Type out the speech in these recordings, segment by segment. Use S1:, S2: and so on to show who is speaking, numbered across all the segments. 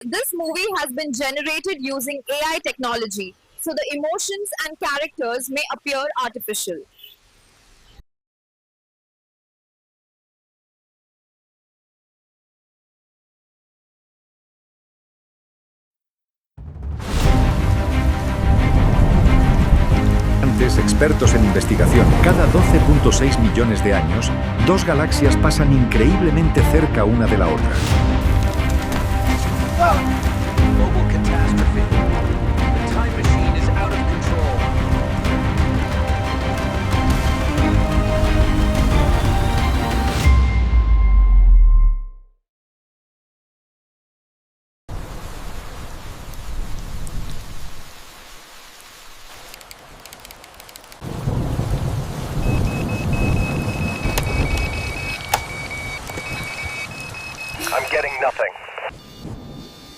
S1: This movie has been generated using AI technology, so the emotions and characters may appear artificial.
S2: Expertos en investigación, cada 12.6 millones de años, dos galaxias pasan increíblemente cerca una de la otra.
S3: Global catastrophe. The time machine is out of control.
S4: I'm getting nothing.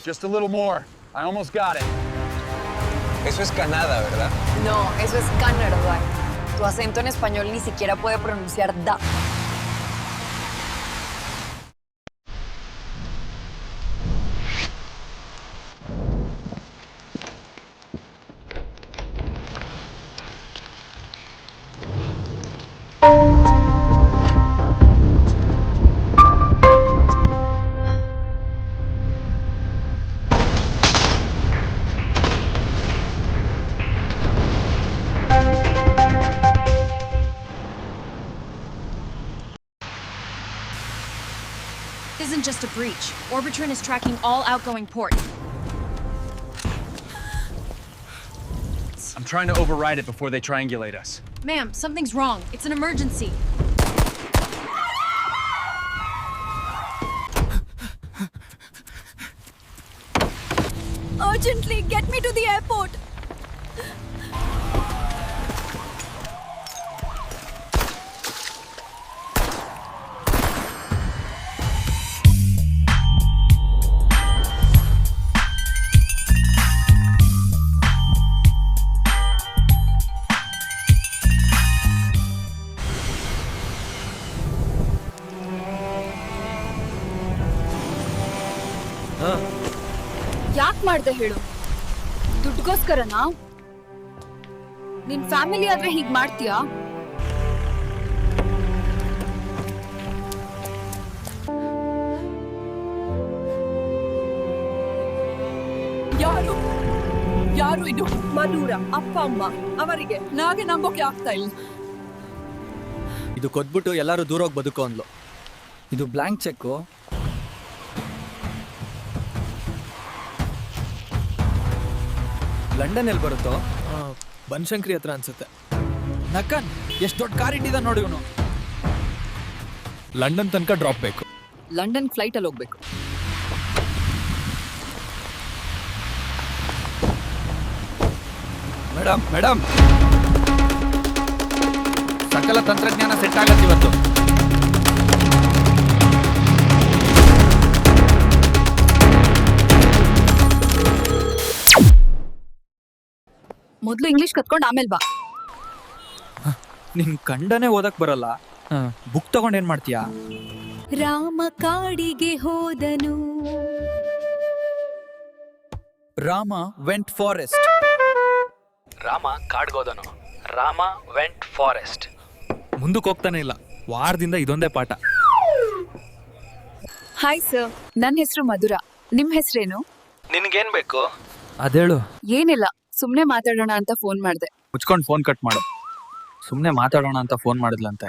S5: Just a little more. I almost got it.
S6: Eso es Canadá, ¿verdad?
S7: No, eso es Canadá. Tu acento en español ni siquiera puede pronunciar da.
S8: Isn't just a breach. Orbitron is tracking all outgoing ports.
S5: I'm trying to override it before they triangulate us.
S8: Ma'am, something's wrong. It's an emergency.
S7: Urgently, get me to the airport. ಯಾಕೆ ಮಾಡ್ದೆ ಹೇಳು? ದುಡ್ಡುಗೋಸ್ಕರನಾ? ನಿನ್ family ಆದ್ರೆ ಹೀಗ್ ಮಾಡ್ತೀಯಾ?
S9: ಯಾರು ಇದು? ಮಧುರ ಅಪ್ಪ ಅಮ್ಮ ಅವರಿಗೆ ನಾಗೆ ನಂಬೋಕೆ ಆಗ್ತಾ ಇಲ್ಲ.
S6: ಇದು ಕೊಟ್ಬಿಟ್ಟು ಎಲ್ಲರೂ ದೂರ ಹೋಗಿ ಬದುಕೋ ಅಂದ್ಲು. ಇದು ಬ್ಲಾಂಕ್ ಚೆಕ್ಕು. ಲಂಡನ್ ಎಲ್ಲಿ ಬರುತ್ತೋ? ಬನಶಂಕರಿ ಹತ್ರ ಅನ್ಸುತ್ತೆ. ನಕ್ಕನ್ ಎಷ್ಟು ದೊಡ್ಡ ಕಾರ್ ಇಟ್ಟಿದ ನೋಡಿ ಇವನು. ಲಂಡನ್ ತನಕ ಡ್ರಾಪ್ ಬೇಕು.
S9: ಲಂಡನ್ ಫ್ಲೈಟ್ ಅಲ್ಲಿ ಹೋಗ್ಬೇಕು.
S6: ಮೇಡಮ್ ಸಕಲ ತಂತ್ರಜ್ಞಾನ ಸೆಟ್ ಆಗತ್ತೆ ಇವತ್ತು.
S9: ಮೊದ್ಲು ಇಂಗ್ಲಿಷ್ ಕತ್ಕೊಂಡು ಆಮೇಲೆ ಬಾ.
S6: ನಿನ್ ಕಂಡನೇ ಓದಕ್ ಬರಲ್ಲ, ಬುಕ್ ತಗೊಂಡ್ ಏನ್ ಮಾಡ್ತೀಯಾ?
S7: ರಾಮ ಕಾಡಿಗೆ ಹೋದನು.
S6: Rama went forest. ರಾಮ ಕಾಡ್ಗೋದನು. Rama went forest. ಮುಂದಕ್ಕೆ ಹೋಗ್ತಾನೆ ಇಲ್ಲ. ವಾರದಿಂದ ಇದೊಂದೇ ಪಾಠ.
S9: ಹಾಯ್ ಸರ್, ನನ್ನ ಹೆಸರು ಮಧುರ. ನಿಮ್ ಹೆಸರೇನು?
S6: ನಿನ್ಗೇನ್ ಬೇಕು? ಅದೇಳು.
S9: ಏನಿಲ್ಲ, ಸುಮ್ನೆ ಮಾತಾಡೋಣ ಅಂತ ಫೋನ್ ಮಾಡ್ದೆ.
S6: ಮುಚ್ಕೊಂಡು ಫೋನ್ ಕಟ್ ಮಾಡು. ಸುಮ್ನೆ ಮಾತಾಡೋಣ ಅಂತ ಫೋನ್ ಮಾಡಿದ್ಲಂತೆ.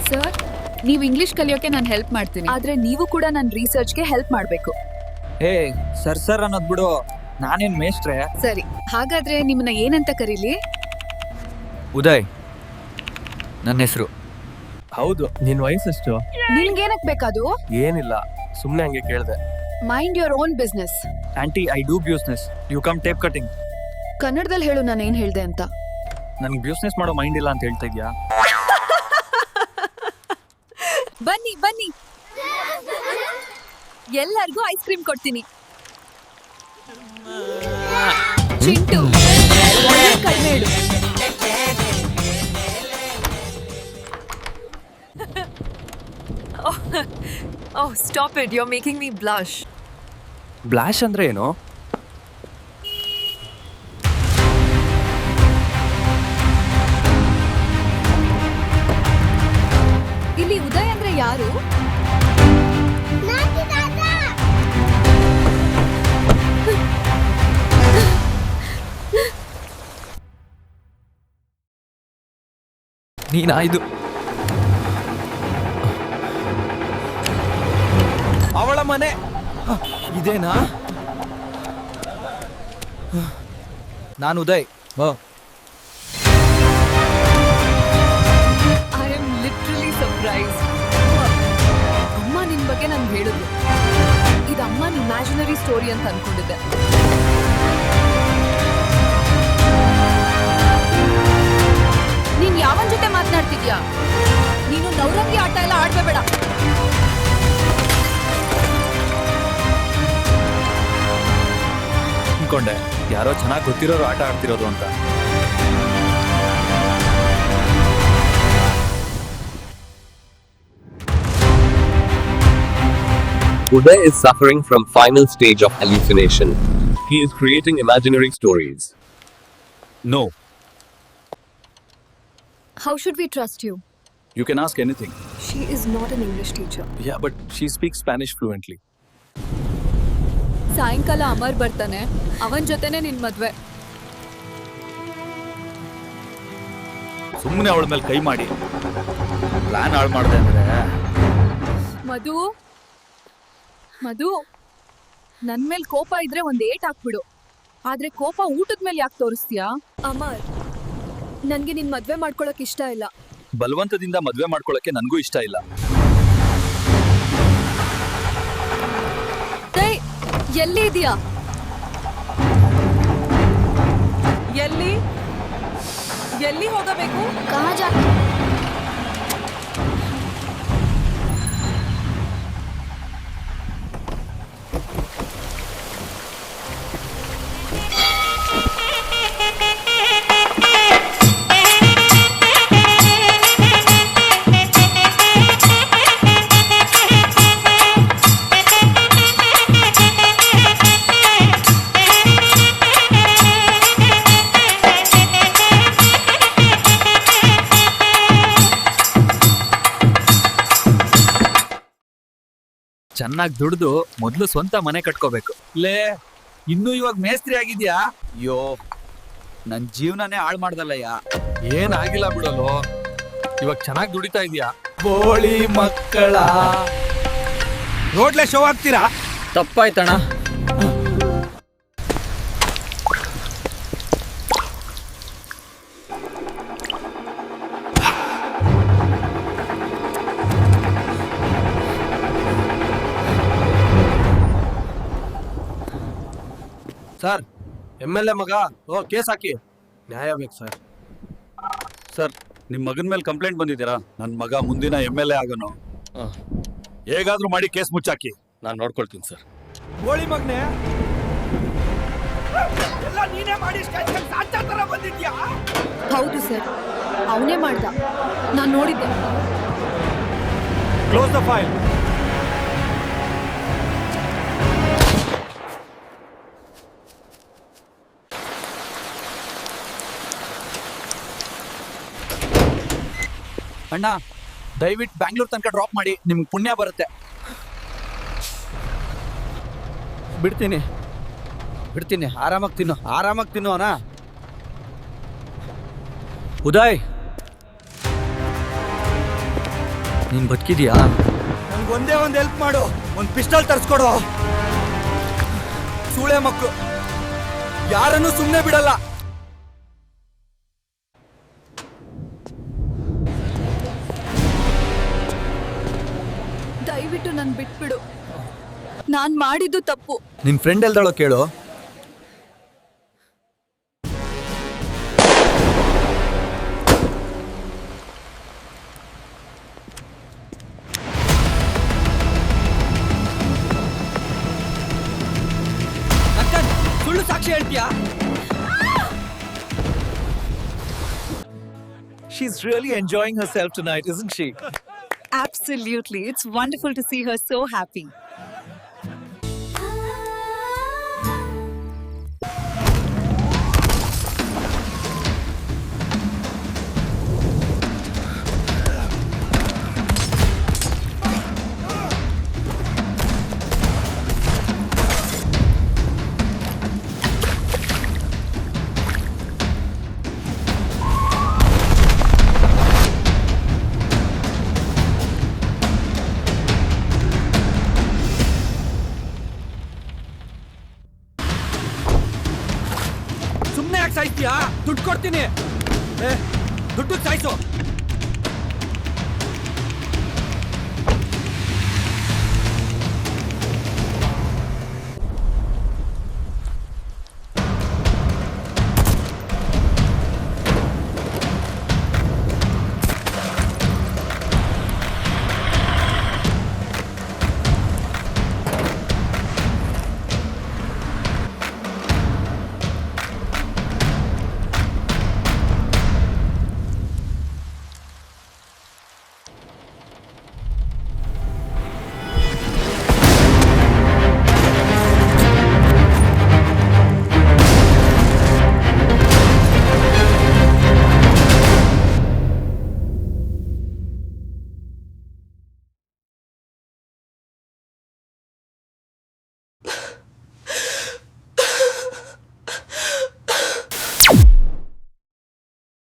S9: ಸರ್, ನೀವು ಇಂಗ್ಲಿಷ್ ಕಲಿಯೋಕೆ ನಾನು ಹೆಲ್ಪ್ ಮಾಡ್ತೀನಿ, ಆದ್ರೆ ನೀವು ಕೂಡ ನನ್ನ ರಿಸರ್ಚ್ಗೆ ಹೆಲ್ಪ್ ಮಾಡಬೇಕು.
S6: ಹೇ ಸರ್ ಅನ್ನೋದ್ ಬಿಡು, ನಾನೇನ್ ಮೇಷ್ಟ್ರೆ.
S9: ಸರಿ, ಹಾಗಾದ್ರೆ ನಿಮ್ಮನ್ನ ಏನಂತ ಕರೀಲಿ?
S6: ಉದಯ್ ನನ್ನ ಹೆಸರು. ಹೌದು, ನಿನ್ ವಯಸ್ಸೆಷ್ಟು?
S9: ನಿನ್ಗೇನಕ್ ಬೇಕಾದು?
S6: ಏನಿಲ್ಲ, ಸುಮ್ನೆ ಹಂಗೆ ಕೇಳ್ದೆ.
S9: Mind your own business.
S6: Aunty, I do business. You come tape cutting.
S9: ಕನ್ನಡದಲ್ಲಿ ಹೇಳು ನಾನು ಏನ್ ಹೇಳ್ದೆ ಅಂತ.
S6: ನನ್ಗೆ ಬ್ಯೂಸ್ನೆಸ್ ಮಾಡೋ ಮೈಂಡ್ ಇಲ್ಲ ಅಂತ ಹೇಳ್ತಾ ಇದ್ಯಾ?
S9: ಬನ್ನಿ ಬನ್ನಿ, ಎಲ್ಲರಿಗೂ ಐಸ್ ಕ್ರೀಮ್ ಕೊಡ್ತೀನಿ. ಚಿಂಟು, ಕಡಿಮೆ ಇಡು. Oh, stop it. You're making me blush.
S10: ಬ್ಲಾಶ್ ಅಂದ್ರೆ ಏನು?
S9: ಇಲ್ಲಿ ಉದಯ್ ಅಂದ್ರೆ ಯಾರು?
S6: ನೀನಾ ಇದು? ಅವಳ ಮನೆ ಇದೇನಾ? ನಾನು Uday.
S9: I am literally surprised. ಅಮ್ಮ ನಿನ್ ಬಗ್ಗೆ ನನ್ಗೆ ಹೇಳಿದ್ರು. ಇದು ಅಮ್ಮನ ಇಮ್ಯಾಜಿನರಿ ಸ್ಟೋರಿ ಅಂತ ಅನ್ಕೊಂಡಿದ್ದೆ. ನೀನ್ ಯಾವನ್ ಜೊತೆ ಮಾತನಾಡ್ತಿದ್ಯಾ? ನೀನು ನವರಂಗಿ ಆಟ ಎಲ್ಲ ಆಡ್ಬೇಡ.
S10: ಅನ್ಕೊಂಡೆ ಯಾರೋ ಚೆನ್ನಾಗಿ ಗೊತ್ತಿರೋರು ಆಟ ಆಡ್ತಿರೋದು ಅಂತ.
S11: Uday is suffering from final stage of hallucination. He is creating imaginary stories.
S10: No,
S9: How should we trust you?
S10: you can ask anything.
S9: She is not an English teacher.
S10: Yeah, but she speaks Spanish fluently.
S9: ಸಾಯಂಕಾಲ ಅಮರ್ ಬರ್ತಾನೆ. ಅವನ್ ಜೊತೆನೆ ನಿನ್ ಮದ್ವೆ.
S10: ಸುಮ್ಮನೆ ಅವಳ ಮೇಲೆ ಕೈ ಮಾಡಿ ಪ್ಲಾನ್ ಹಾಳು ಮಾಡಿದೆ ಅಂದ್ರೆ.
S9: ಮಧು ಮಧು ನನ್ ಮೇಲ್ ಕೋಪ ಇದ್ರೆ ಒಂದ್ ಏಟ್ ಹಾಕ್ಬಿಡು. ಆದ್ರೆ ಕೋಪ ಊಟದ ಮೇಲೆ ಯಾಕೆ ತೋರಿಸ್ತೀಯಾ? ಅಮರ್, ನನ್ಗೆ ನಿನ್ ಮದ್ವೆ ಮಾಡ್ಕೊಳಕ್ ಇಷ್ಟ ಇಲ್ಲ.
S10: ಬಲವಂತದಿಂದ ಮದ್ವೆ ಮಾಡ್ಕೊಳಕ್ಕೆ ನನಗೂ ಇಷ್ಟ ಇಲ್ಲ.
S9: ಎಲ್ಲಿ ಇದೆಯಾ? ಎಲ್ಲಿ ಎಲ್ಲಿ ಹೋಗಬೇಕು?
S10: ಚೆನ್ನಾಗಿ ದುಡ್ದು ಮೊದ್ಲು ಸ್ವಂತ ಮನೆ ಕಟ್ಕೋಬೇಕು. ಲೇ, ಇನ್ನೂ ಇವಾಗ ಮೇಸ್ತ್ರಿ ಆಗಿದ್ಯಾ? ಅಯ್ಯೋ, ನನ್ ಜೀವನನೇ ಹಾಳು ಮಾಡ್ದಲ್ಲಯ್ಯ.
S6: ಏನಾಗಿಲ್ಲ ಬಿಡಲು, ಇವಾಗ ಚೆನ್ನಾಗಿ ದುಡಿತಾ ಇದೀಯಾ. ಬೋಳಿ ಮಕ್ಕಳ ರೋಡ್ಲೆ ಶೋ ಆಗ್ತೀರಾ?
S10: ತಪ್ಪಾಯ್ತಣ್ಣ.
S6: ಸರ್, MLA ಮಗ ಕೇಸ್ ಹಾಕಿ. ನ್ಯಾಯ ಬೇಕು ಸರ್.
S10: ಸರ್, ನಿಮ್ ಮಗನ ಮೇಲೆ ಕಂಪ್ಲೇಂಟ್ ಬಂದಿದ್ದೀರಾ? ನನ್ ಮಗ ಮುಂದಿನ MLA ಆಗೋನು. ಹೇಗಾದ್ರೂ ಮಾಡಿ ಕೇಸ್ ಮುಚ್ಚಾಕಿ. ನಾನು ನೋಡ್ಕೊಳ್ತೀನಿ ಸರ್.
S6: ಬೋಳಿ ಮಗನೇ, ಎಲ್ಲ ನೀನೇ ಮಾಡಿ ಸ್ಟೇಷನ್ ಸಾಂತ ತರ ಬಂದಿದ್ಯಾ?
S9: ಹೌದು ಸರ್, ಅವನೇ ಮಾಡ್ದ. ನಾನ್ ನೋಡಿದ್ದೆ.
S6: Close the file.
S10: ಅಣ್ಣ, ದಯವಿಟ್ಟು ಬ್ಯಾಂಗ್ಳೂರ್ ತನಕ ಡ್ರಾಪ್ ಮಾಡಿ, ನಿಮ್ಗೆ ಪುಣ್ಯ ಬರುತ್ತೆ.
S6: ಬಿಡ್ತೀನಿ, ಆರಾಮಾಗಿ ತಿನ್ನು ಅಣ್ಣ.
S10: ಉದಯ್, ನೀನ್ ಬದುಕಿದ್ಯಾ?
S6: ನಂಗೆ ಒಂದೇ ಒಂದು ಹೆಲ್ಪ್ ಮಾಡು. ಒಂದು ಪಿಸ್ಟಲ್ ತರಿಸ್ಕೊಡು. ಸೂಳೆ ಮಕ್ಕಳು ಯಾರನ್ನು ಸುಮ್ಮನೆ ಬಿಡಲ್ಲ.
S9: ದಯವಿಟ್ಟು ನನ್ ಬಿಟ್ಬಿಡು. ನಾನ್ ಮಾಡಿದ್ದು ತಪ್ಪು.
S6: ನಿನ್ ಫ್ರೆಂಡ್ ಎಲ್ದಾಳೋ ಕೇಳು. ಸುಳ್ಳು ಸಾಕ್ಷಿ ಹೇಳ್ತೀಯಾ?
S10: She's really enjoying herself tonight, isn't she?
S9: Absolutely. It's wonderful to see her so happy.
S6: ಸುಮ್ಮನೆ ಯಾಕೆ ಸಾಯ್ತೀಯಾ? ದುಡ್ಡು ಕೊಡ್ತೀನಿ. ದುಡ್ಡು ಸಾಯಿಸು.